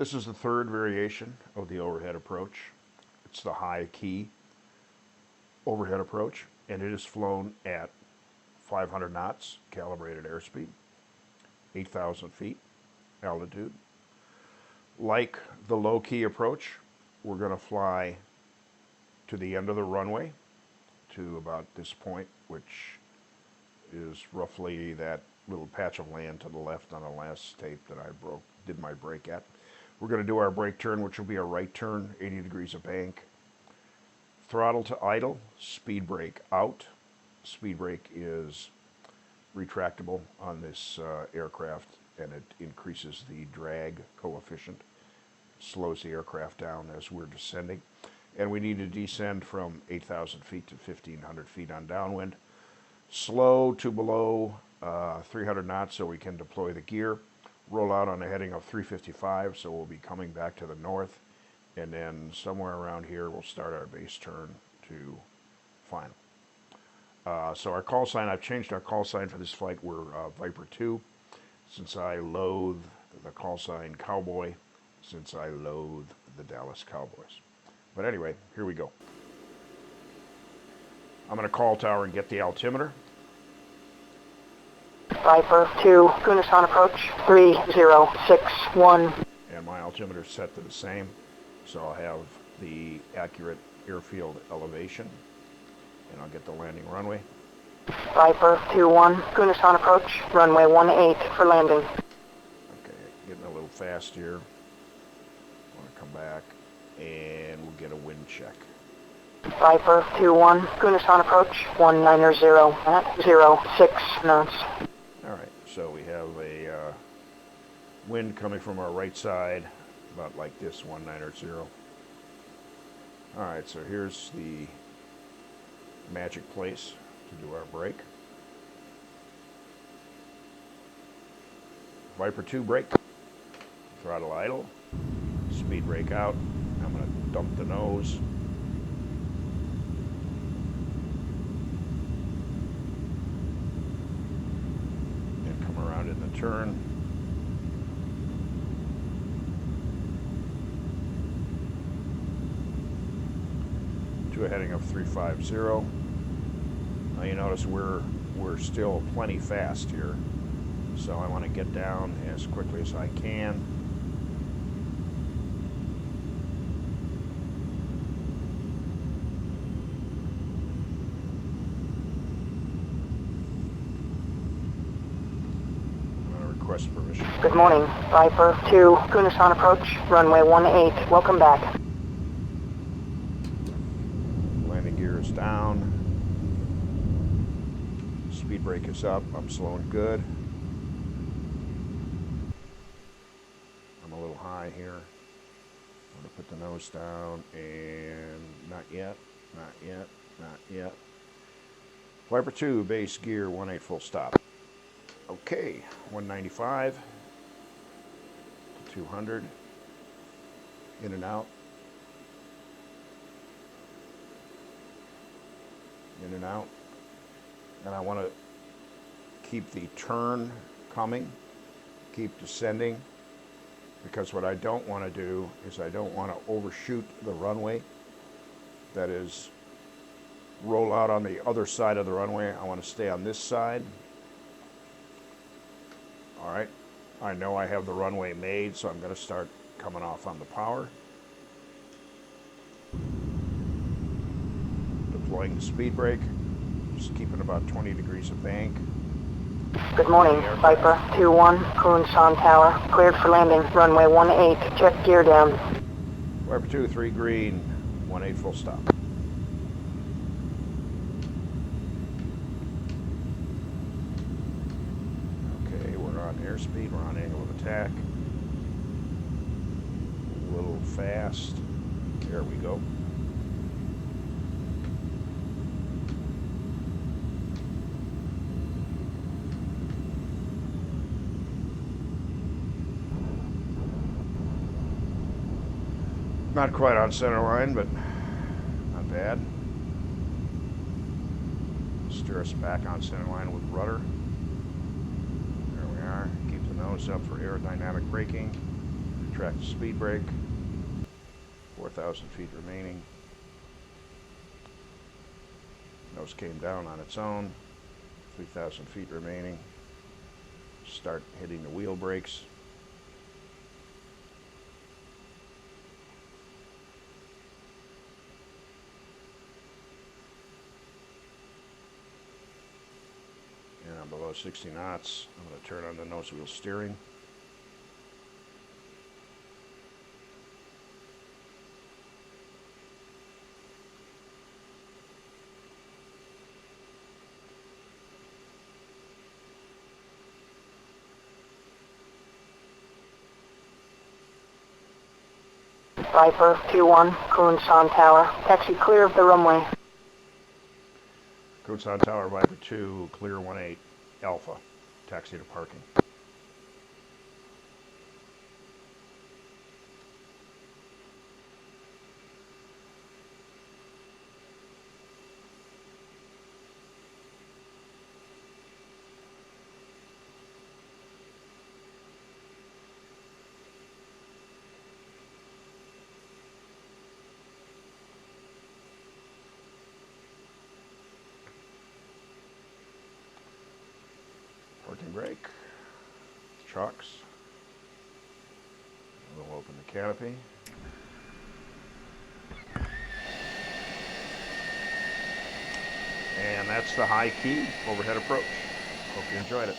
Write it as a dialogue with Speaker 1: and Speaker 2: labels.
Speaker 1: This is the third variation of the overhead approach. It's the high key overhead approach, and it is flown at 500 knots calibrated airspeed, 8,000 feet altitude. Like the low key approach, we're going to fly to the end of the runway to about this point, which is roughly that little patch of land to the left on the last tape that I did my brake at. We're going to do our brake turn, which will be a right turn, 80 degrees of bank. Throttle to idle, speed brake out. Speed brake is retractable on this aircraft, and it increases the drag coefficient, slows the aircraft down as we're descending. And we need to descend from 8,000 feet to 1,500 feet on downwind. Slow to below 300 knots so we can deploy the gear. Roll out on a heading of 355, so we'll be coming back to the north. And then somewhere around here, we'll start our base turn to final. So our call sign, I've changed our call sign for this flight. We're Viper 2, since I loathe the call sign Cowboy, since I loathe the Dallas Cowboys. But anyway, here we go. I'm going to call tower and get the altimeter.
Speaker 2: Viper 2, Gunasan approach, 3061.
Speaker 1: And my altimeter is set to the same, so I'll have the accurate airfield elevation, and I'll get the landing runway.
Speaker 2: Viper 2-1, Gunasan approach, runway 18 for landing.
Speaker 1: Okay, getting a little fast here. I want to come back, and we'll get a wind check.
Speaker 2: Viper 2-1, Gunasan approach, 190 at 06 knots.
Speaker 1: All right, so we have a wind coming from our right side, about like this, 190. All right, so here's the magic place to do our brake. Viper 2 brake, throttle idle, speed brake out. I'm going to dump the nose. And come around in the turn. To a heading of 350. Now you notice we're still plenty fast here, so I want to get down as quickly as I can. I'm going to request permission.
Speaker 2: Good morning, Viper 2, Gunasan approach, runway 18, welcome back.
Speaker 1: Landing gear is down. Speed brake is up. I'm slow and good. I'm a little high here. I'm going to put the nose down, and not yet, not yet, not yet. Viper 2, base gear, 18 full stop. Okay, 195 to 200. In and out. In and out. And I want to keep the turn coming, keep descending, because what I don't want to do is I don't want to overshoot the runway. That is, roll out on the other side of the runway. I want to stay on this side. All right, I know I have the runway made, so I'm going to start coming off on the power. Deploying the speed brake. Just keeping about 20 degrees of bank.
Speaker 2: Good morning, Viper 2-1, Gunasan tower, cleared for landing, runway 18, check gear down.
Speaker 1: Viper 2, 3 green, 18 full stop. Okay, we're on airspeed, we're on angle of attack. A little fast. There we go. Not quite on center line, but not bad. Steer us back on center line with rudder. There we are. Keep the nose up for aerodynamic braking. Track the speed brake. 4,000 feet remaining. Nose came down on its own. 3,000 feet remaining. Start hitting the wheel brakes. And I'm below 60 knots. I'm going to turn on the nose wheel steering.
Speaker 2: Viper 2-1, Kunsan Tower. Taxi clear of the runway.
Speaker 1: Kunsan Tower, Viper 2, clear 18, Alpha. Taxi to parking. Parking brake. Chocks. We'll open the canopy. And that's the high key overhead approach. Hope you enjoyed it.